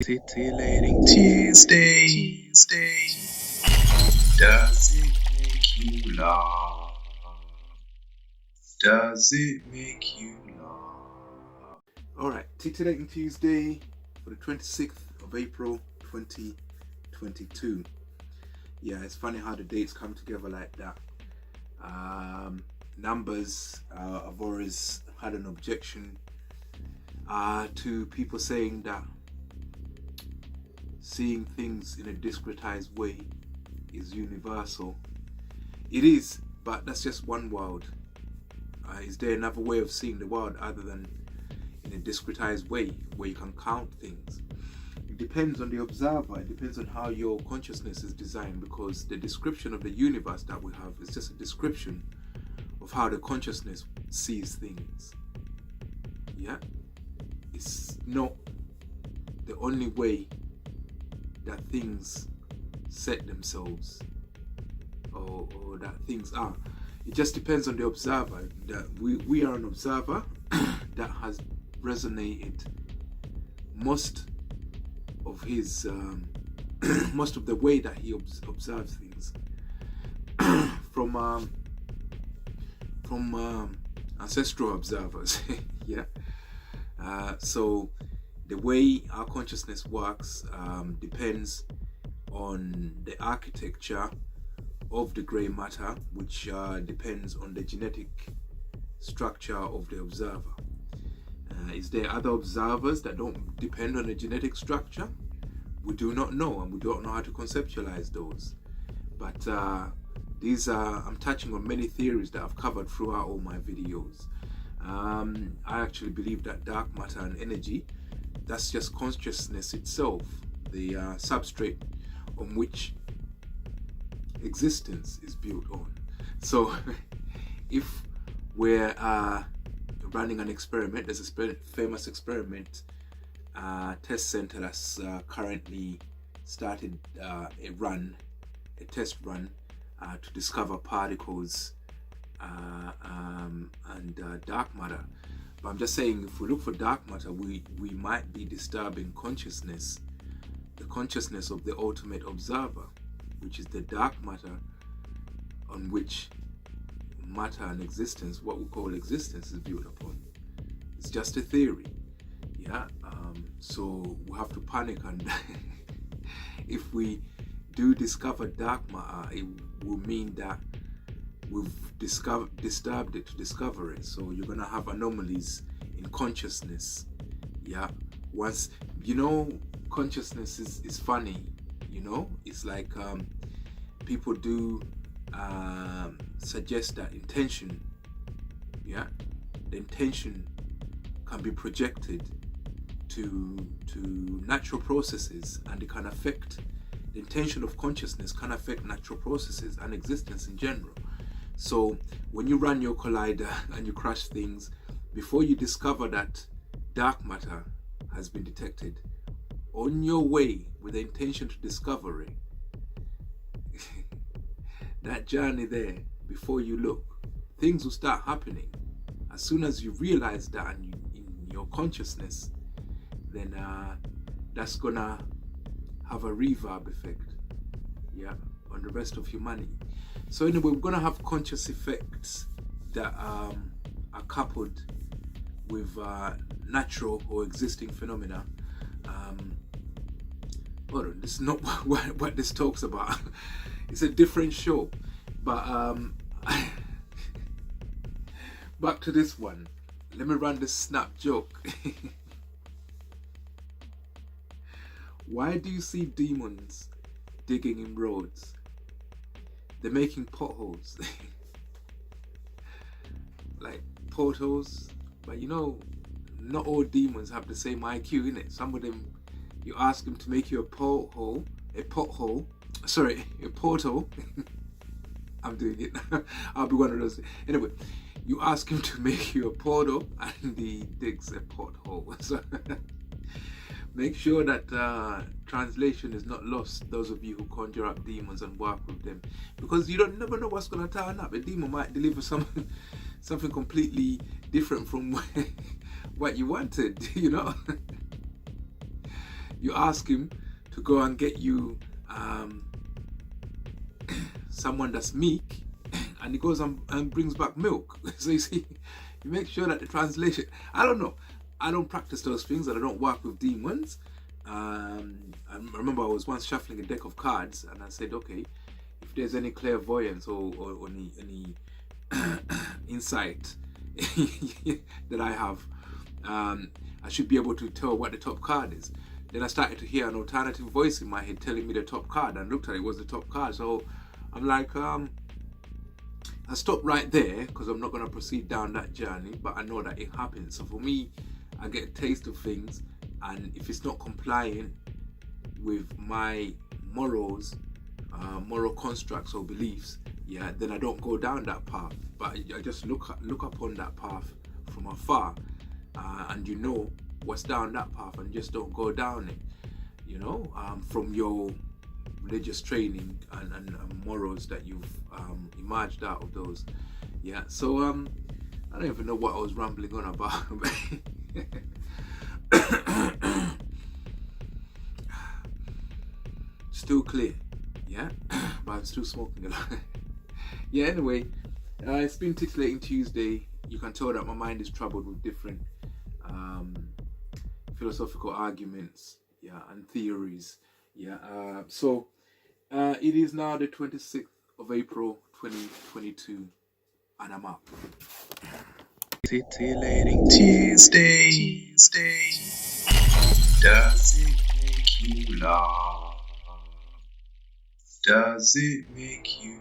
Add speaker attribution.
Speaker 1: Titillating Tuesdays. Does it make you laugh? Does it make you laugh?
Speaker 2: Alright, Titillating Tuesday for the 26th of April 2022. Yeah, it's funny how the dates come together like that. Numbers, I've always had an objection to people saying that seeing things in a discretized way is universal. It is, but that's just one world. Is there another way of seeing the world other than in a discretized way where you can count things? It depends on the observer. It depends on how your consciousness is designed, because the description of the universe that we have is just a description of how the consciousness sees things. Yeah, it's not the only way that things set themselves or that things are. It just depends on the observer. That we are an observer that has resonated most of his most of the way that he observes things from ancestral observers. Yeah. So the way our consciousness works depends on the architecture of the grey matter, which depends on the genetic structure of the observer. Is there other observers that don't depend on the genetic structure? We do not know, and we don't know how to conceptualize those. But these are, I'm touching on many theories that I've covered throughout all my videos. I actually believe that dark matter and energy, that's just consciousness itself, the substrate on which existence is built on. So if we're running an experiment, there's a famous experiment test center that's currently started a test run to discover particles and dark matter. But I'm just saying, if we look for dark matter, we might be disturbing consciousness, the consciousness of the ultimate observer, which is the dark matter on which matter and existence, what we call existence, is built upon. It's just a theory. Yeah. So we have to panic, and if we do discover dark matter, it will mean that we've disturbed it to discover it. So you're gonna have anomalies in consciousness. Yeah. Once consciousness is funny. It's like people do suggest that intention, the intention can be projected to natural processes, and it can affect, the intention of consciousness can affect natural processes and existence in general. So when you run your collider and you crash things, before you discover that dark matter has been detected, on your way with the intention to discover it, that journey there, before you look, things will start happening. As soon as you realize that in your consciousness, then that's gonna have a reverb effect, on the rest of humanity. So anyway, we're gonna have conscious effects that are coupled with natural or existing phenomena. Hold on, this is not what this talks about. It's a different show. But back to this one. Let me run this snap joke. Why do you see demons digging in roads? They're making potholes. Like portals. But not all demons have the same IQ, innit? Some of them, you ask them to make you a portal. I'm doing it. I'll be one of those. Anyway, you ask him to make you a portal, and he digs a pothole. So make sure that translation is not lost, those of you who conjure up demons and work with them, because you never know what's going to turn up. A demon might deliver something completely different from what you wanted. you ask him to go and get you someone that's meek, and he goes and brings back milk. So you see, you make sure that the translation, I don't know, I don't practice those things, and I don't work with demons. I remember I was once shuffling a deck of cards, and I said, okay, if there's any clairvoyance or any insight that I have, I should be able to tell what the top card is. Then I started to hear an alternative voice in my head telling me the top card, and looked at it, it was the top card. So I'm like, I stopped right there because I'm not going to proceed down that journey, but I know that it happens. So for me, I get a taste of things, and if it's not compliant with my morals, moral constructs or beliefs, yeah, then I don't go down that path. But I just look upon that path from afar, and you know what's down that path, and just don't go down it. You know, from your religious training and morals that you've emerged out of those. Yeah. So I don't even know what I was rambling on about. Still clear, yeah, but I'm still smoking a lot. Yeah, anyway, it's been Titillating Tuesday. You can tell that my mind is troubled with different philosophical arguments, yeah, and theories, yeah. So it is now the 26th of April 2022, and I'm up.
Speaker 1: Titillating Tuesdays. Does it make you laugh? Does it make you